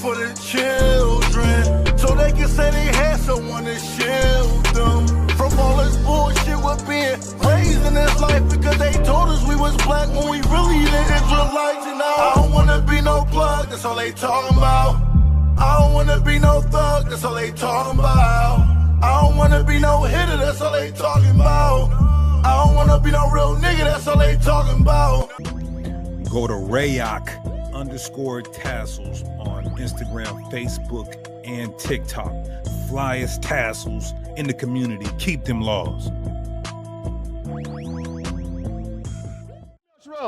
for the children, so they can say they had someone to shield them from all this bullshit with being raised in this life, because they told us we was black when we really the Israelites. And I don't wanna be no plug, that's all they talking about. I don't wanna be no thug, that's all they talking about. I don't wanna be no hitter, that's all they talking about. I don't wanna be no real nigga, that's all they talking about. Go to Rayoc_tassels on Instagram, Facebook, and TikTok. Flyest tassels in the community. Keep them laws.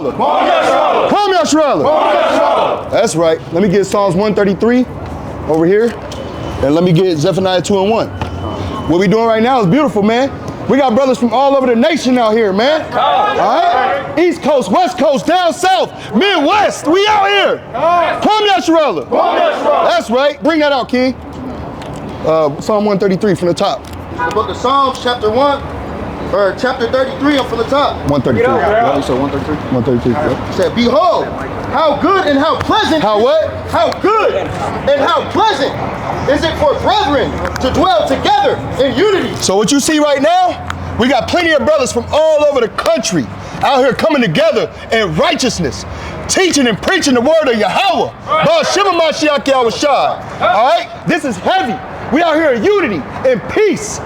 Come here, Shirella. That's right. Let me get Psalms 133 over here. And let me get Zephaniah 2:1. What we doing right now is beautiful, man. We got brothers from all over the nation out here, man. All right? East Coast, West Coast, down south, Midwest. We out here. Come here, Shirella. That's right. Bring that out, King. Psalm 133 from the top. The book of Psalms, chapter 1, or chapter 33, from the top. 133. Yeah, you said 133? 133. Yep. It said, behold, how good and how pleasant. How what? How good and how pleasant is it for brethren to dwell together in unity. So what you see right now, we got plenty of brothers from all over the country out here coming together in righteousness, teaching and preaching the word of Yahweh. All right? This is heavy. We out here in unity and peace.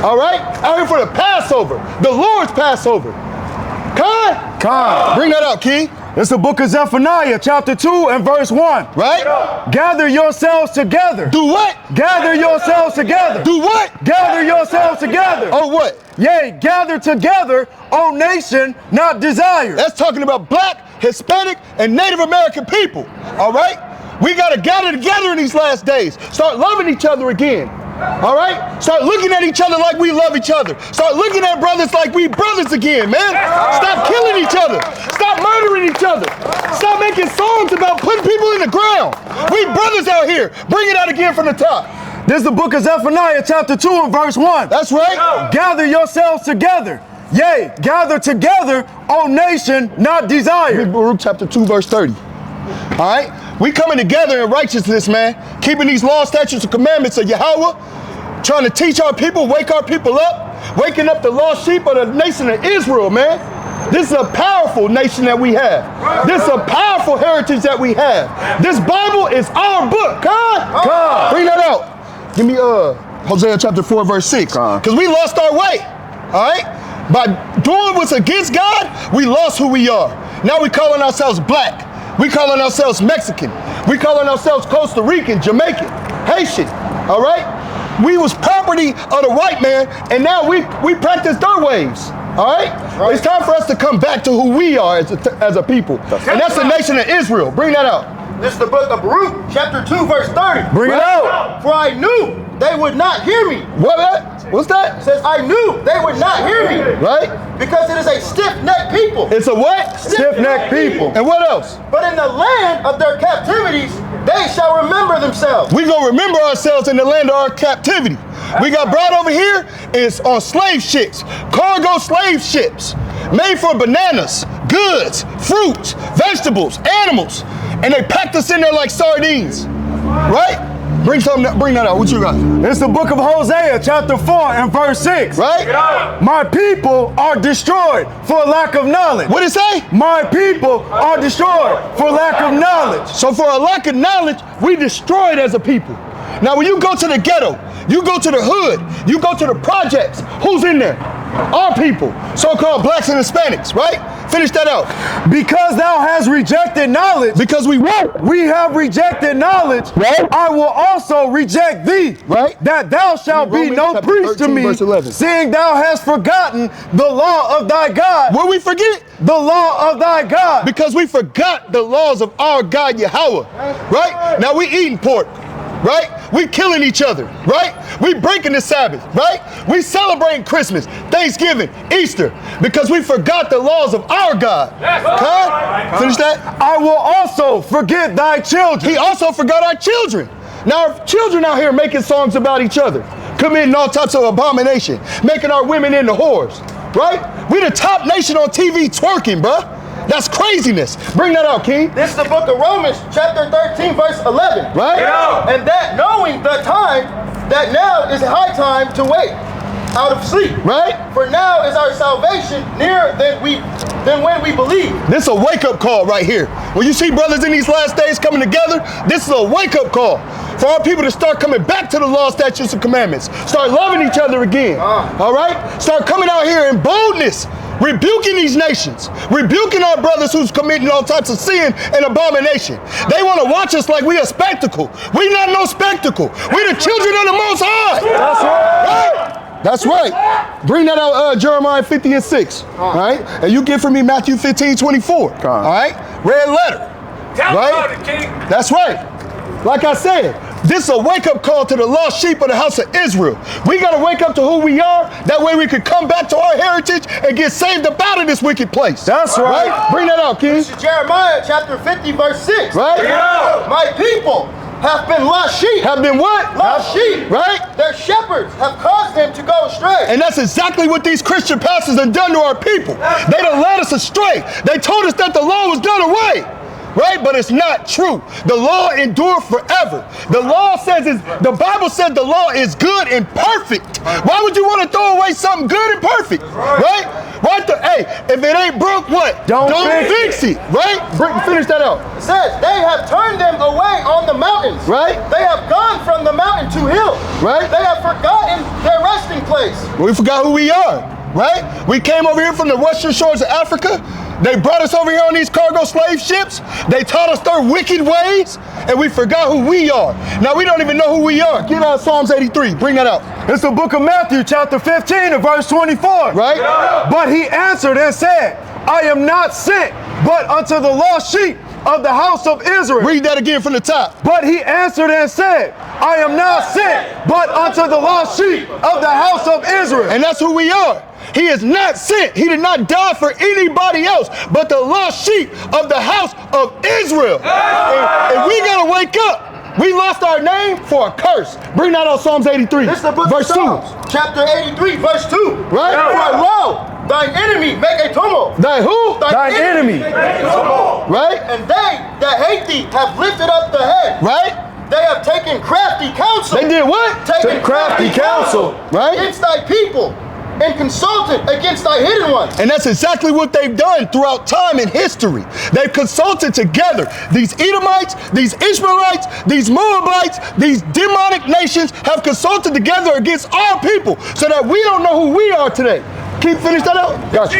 All right? Out here for the Passover, the Lord's Passover. Khan. Bring that out, King. It's the book of Zephaniah, chapter 2 and verse 1. Right? Gather yourselves together. Do what? Gather yourselves together. Do what? Gather yourselves together. Oh, what? Yea, gather together, O nation, not desire. That's talking about black, Hispanic, and Native American people. All right? We got to gather together in these last days. Start loving each other again. All right? Start looking at each other like we love each other. Start looking at brothers like we brothers again, man. Stop killing each other. Stop murdering each other. Stop making songs about putting people in the ground. We brothers out here. Bring it out again from the top. This is the book of Zephaniah, chapter 2 and verse 1. That's right. Gather yourselves together. Yea, gather together, O nation, not desire. Baruch chapter 2, verse 30. All right? We coming together in righteousness, man. Keeping these laws, statutes, and commandments of Yahweh. Trying to teach our people, wake our people up. Waking up the lost sheep of the nation of Israel, man. This is a powerful nation that we have. This is a powerful heritage that we have. This Bible is our book. Bring that out. Give me Hosea chapter 4, verse 6. Because we lost our way. All right? By doing what's against God, we lost who we are. Now we calling ourselves black. We calling ourselves Mexican. We calling ourselves Costa Rican, Jamaican, Haitian, all right? We was property of the white man, and now we practice their ways, all right? It's time for us to come back to who we are as a people, and that's the nation of Israel. Bring that out. This is the book of Baruch, chapter 2, verse 30. Bring it out. For I knew they would not hear me. What's that? It says, I knew they would not hear me. Right? Because it is a stiff-necked people. It's a what? Stiff-necked people. And what else? But in the land of their captivities, they shall remember themselves. We gonna remember ourselves in the land of our captivity. We got brought over here, it's on slave ships, cargo slave ships, made for bananas, goods, fruits, vegetables, animals, and they packed us in there like sardines, right? Bring that out. What you got? It's the book of Hosea, chapter 4 and verse 6. Right? My people are destroyed for lack of knowledge. What did it say? My people are destroyed for lack of knowledge. So for a lack of knowledge, we destroyed as a people. Now when you go to the ghetto, you go to the hood, you go to the projects, who's in there? Our people, so-called blacks and Hispanics, right? Finish that out. Because thou hast rejected knowledge. Because we won't. We have rejected knowledge. Right. I will also reject thee. Right. That thou shalt be no priest to me, seeing thou hast forgotten the law of thy God. What we forget? The law of thy God. Because we forgot the laws of our God Yahweh. Right? Now we eating pork. Right? We killing each other, right? We breaking the Sabbath, right? We celebrating Christmas, Thanksgiving, Easter, because we forgot the laws of our God. Finish that? I will also forget thy children. He also forgot our children. Now our children out here making songs about each other, committing all types of abomination, making our women into whores, right? We the top nation on TV twerking, bruh. That's craziness. Bring that out, King. This is the book of Romans, chapter 13, verse 11. Right? Yeah. And that knowing the time, that now is a high time to wake out of sleep. Right? For now is our salvation nearer than when we believe. This is a wake-up call right here. When you see brothers in these last days coming together, this is a wake-up call for our people to start coming back to the law, statutes, and commandments. Start loving each other again. All right? Start coming out here in boldness, rebuking these nations, rebuking our brothers who's committing all types of sin and abomination. They want to watch us like we a spectacle. We not no spectacle. We the children of the Most High. That's right. That's right. Bring that out, Jeremiah 50 and 6. All right? And you get from me Matthew 15, 24. All right? Red letter. Right? That's right. Like I said, this is a wake-up call to the lost sheep of the house of Israel. We got to wake up to who we are. That way we can come back to our heritage and get saved up out of this wicked place. That's right. Bring that out, King. This is Jeremiah chapter 50, verse 6. Right? Yeah. My people have been lost sheep. Have been what? Lost sheep. Right? Their shepherds have caused them to go astray. And that's exactly what these Christian pastors have done to our people. They done led us astray. They told us that the law was done away. Right? But it's not true. The law endures forever. The law says, the Bible says the law is good and perfect. Why would you want to throw away something good and perfect? Right? Hey, if it ain't broke, what? Don't fix it. Right? Finish that out. It says, they have turned them away on the mountains. Right? They have gone from the mountain to hill. Right? They have forgotten their resting place. We forgot who we are. Right? We came over here from the western shores of Africa. They brought us over here on these cargo slave ships. They taught us their wicked ways, and we forgot who we are. Now we don't even know who we are. Get out Psalms 83. Bring that out. It's the book of Matthew, chapter 15, and verse 24. Right? Yeah. But he answered and said, I am not sent, but unto the lost sheep of the house of Israel. Read that again from the top. But he answered and said, I am not sent, but unto the lost sheep of the house of Israel. And that's who we are. He is not sent. He did not die for anybody else but the lost sheep of the house of Israel. And we got to wake up. We lost our name for a curse. Bring that out Psalms 83. This is the book verse of Psalms, 2. Chapter 83, verse 2. Right? For lo, thine enemy make a tumult. Thine who? Thine enemy. Make a tumult. Right? And they that hate thee have lifted up the head. Right? They have taken crafty counsel. They did what? Taken crafty counsel. Right? Against thy people. And consulted against thy hidden ones. And that's exactly what they've done throughout time and history. They've consulted together. These Edomites, these Israelites, these Moabites, these demonic nations have consulted together against our people so that we don't know who we are today. Finish that out? Gotcha.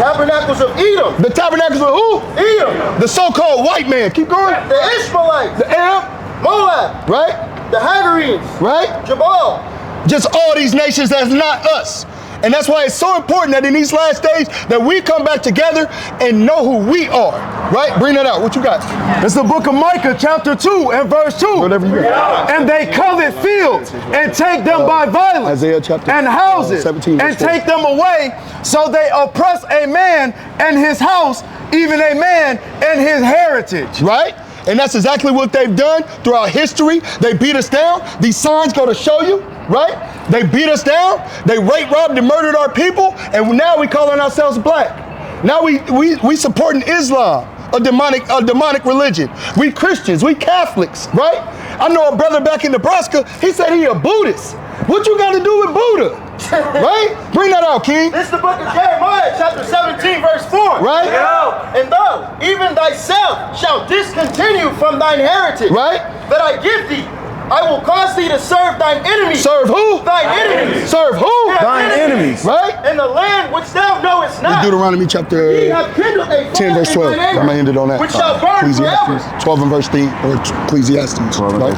Tabernacles of Edom. The tabernacles of who? Edom. The so-called white man. Keep going. The Ishmaelites. The Arab. Moab. Right? The Hagarenes. Right? Jabal. Just all these nations that's not us. And that's why it's so important that in these last days that we come back together and know who we are. Right? Bring that out. What you got? It's the book of Micah, chapter 2 and verse 2. Whatever you got. And they covet fields and take them by violence. Isaiah chapter and houses 17, and take them away. So they oppress a man and his house, even a man and his heritage. Right? And that's exactly what they've done throughout history. They beat us down. These signs go to show you, right? They beat us down. They raped, robbed, and murdered our people. And now we calling ourselves black. Now we supporting Islam, a demonic religion. We Christians, we Catholics, right? I know a brother back in Nebraska, he said he a Buddhist. What you got to do with Buddha? Right? Bring that out, King. This is the book of Jeremiah, chapter 17, verse 4. Right? Yeah. And thou, even thyself, shalt discontinue from thine heritage. Right? That I give thee. I will cause thee to serve thine enemies. Serve who? Thine enemies. Serve who? Thine enemies. Right? In the land which thou knowest not. Deuteronomy chapter Ye have kindled a 10 verse 12. I'm going to end it on that. Which shall burn forever. 12 and verse 3, or Ecclesiastes. 12 and right?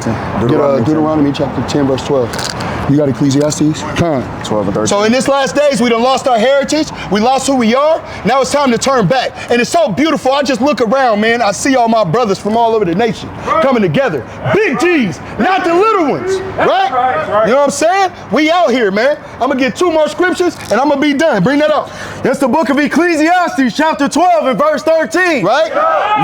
13. Deuteronomy chapter 10 verse 12. You got Ecclesiastes? 12 and 13. So in this last days, we done lost our heritage. We lost who we are. Now it's time to turn back. And it's so beautiful. I just look around, man. I see all my brothers from all over the nation coming together. Big G's, not the little ones. Right? You know what I'm saying? We out here, man. I'm going to get 2 more scriptures and I'm going to be done. Bring that up. That's the book of Ecclesiastes, chapter 12 and verse 13. Right?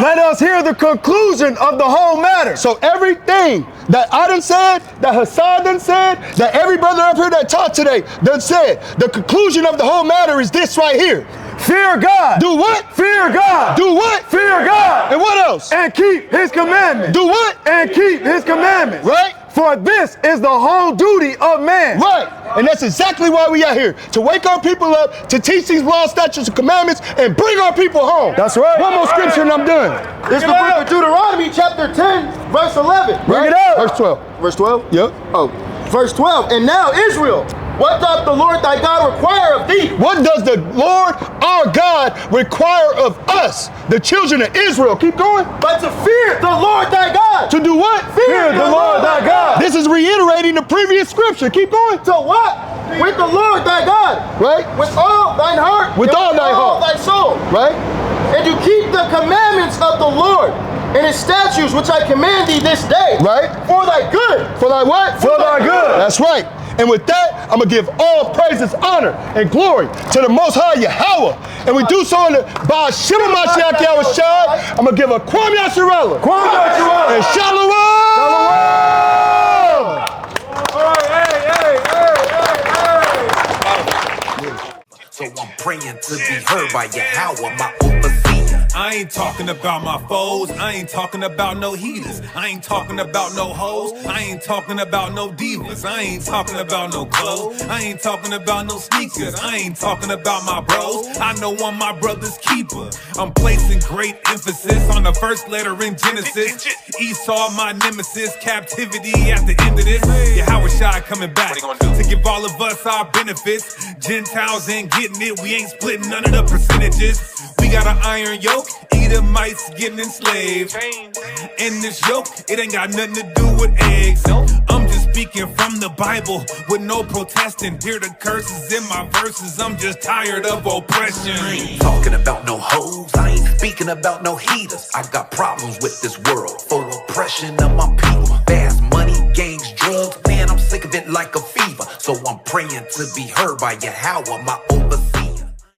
Let us hear the conclusion of the whole matter. So everything that I done said, that Hassan done said, that every brother up here that taught today done said, the conclusion of the whole matter is this right here. Fear God. Do what? Fear God. Do what? Fear God. And what else? And keep his commandments. Do what? And keep his commandments. Right? For this is the whole duty of man. Right. And that's exactly why we are here. To wake our people up, to teach these laws, statutes, and commandments, and bring our people home. That's right. One more scripture and I'm done. This is the book of Deuteronomy, chapter 10, verse 11. Bring it out. Verse 12. Verse 12? Yep. Oh, verse 12. And now, Israel, what doth the Lord thy God require of thee? What does the Lord our God require of us, the children of Israel? Keep going. But to fear the Lord thy God. To do what? Fear the Lord thy God. This is reiterating the previous scripture. Keep going. To what? With the Lord thy God. Right? With all thine heart. With all thy heart. Thy soul. Right? And to keep the commandments of the Lord and his statutes which I command thee this day. Right? For thy good. For thy what? For thy good. That's right. And with that, I'm going to give all praises, honor, and glory to the Most High Yahweh. And we do so in the Baal Shema Mashiach Yahushai. I'm going to give a Kwam Yasharella. Kwam Yasharella. And Shalom. All right, So I'm praying to be heard by Yahweh, my overseer. I ain't talking about my foes. I ain't talking about no heathens. I ain't talking about no hoes. I ain't talking about no divas. I ain't talking about no clothes. I ain't talking about no sneakers. I ain't talking about my bros. I know I'm my brother's keeper. I'm placing great emphasis on the first letter in Genesis. Esau, my nemesis. Captivity at the end of this. Yahushua coming back to give all of us our benefits. Gentiles ain't getting it. We ain't splitting none of the percentages. We got an iron yoke. Edomites getting enslaved. And this yoke, it ain't got nothing to do with eggs. I'm just speaking from the Bible with no protesting. Hear the curses in my verses. I'm just tired of oppression. I ain't talking about no hoes. I ain't speaking about no heaters. I got problems with this world for oppression of my people. Fast money, gangs, drugs. Man, I'm sick of it like a fever. So I'm praying to be heard by Yahweh, my overseer.